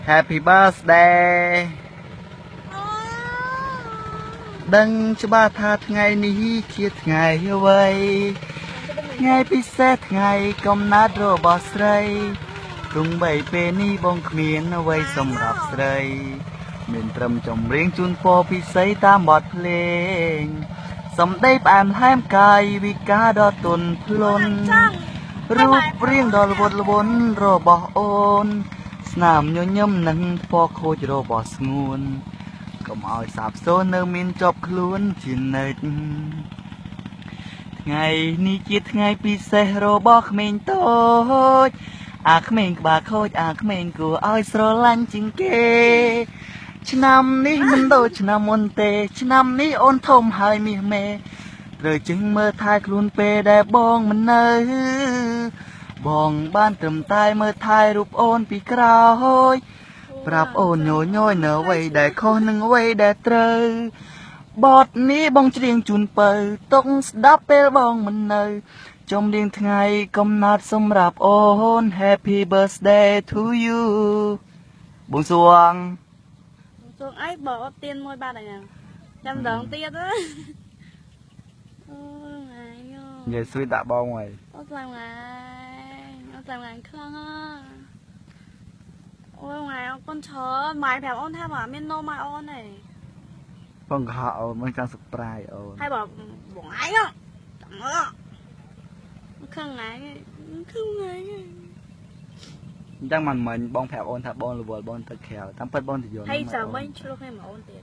Happy birthday ដឹងច្បាស់ថាថ្ងៃនេះជាថ្ងៃអ្វីថ្ងៃពិសេសថ្ងៃកំណើតរបស់ស្រីទោះបីពេលនេះបងគ្មានអ្វីសម្រាប់ស្រីមានត្រឹមចម្រៀងជូនពរពិសីតាមបទភ្លេងសំដីផ្អែមល្ហែមកាយវិការដ៏ទន់ភ្លន់រូបរាងដ៏ល្វត់ល្វន់របស់អូនស្នាមញញឹមនិងពណ៌ខូចរបស់ស្ងួនកុំឲ្យសាបសូន្យនៅមានជាប់ខ្លួនជានិច្ចថ្ងៃនេះជាថ្ងៃពិសេសរបស់ក្មេងតូចអាក្មេងក្បាលខូចអាក្មេងគួរឲ្យស្រឡាញ់ជាងគេឆ្នាំនេះមិនដូចឆ្នាំមុនទេឆ្នាំនេះអូនធំហើយមាសមេត្រូវជឹងមើលថែខ្លួនពេលដែលបងមិននៅបងបានត្រឹមតែមើលថែរូបអូនពីក្រោយប្រាប់អូនញយញយនៅអ្វីដែលខុសនិងអ្វីដែលត្រូវបទនេះបងច្រៀងជូនពៅទុកស្ដាប់ពេលបងមិននៅចំរៀងថ្ងៃកំណើតសម្រាប់អូន Happy birthday to you បងសួងអីបើអត់ទៀនមួយបាត់អីហ្នឹងចាំដងទៀតណាអូងាយនិយាយស្វីដាក់បងហើយអូខ្លាំងងាយអូខ្លាំងងាយខ្លាំងអូងាយអូកូនឈើម៉ែប្រាប់អូនថាបើមាននំមកអូនទេបងក៏ហៅអូនមិនចង់ surprise អូនហើយបើបងឯងចាំមើលខ្លាំងងាយអញ្ចឹងមិនបងប្រាប់អូនថាបងរវល់បងទៅក្រៅតាមពិតបងទៅយកហើយចាំវិញឆ្លោះគ្នាមកអូនទៀត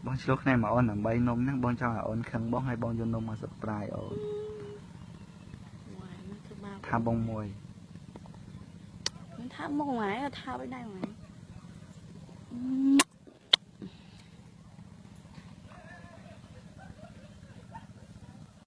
បងឆ្លោះគ្នាមកអូនដើម្បីនំហ្នឹងបងចង់ឲ្យអូនខឹងបងហើយបងយកនំមក surprise អូនថាបងមួយថាបងឯងថាបិដែរហ្មង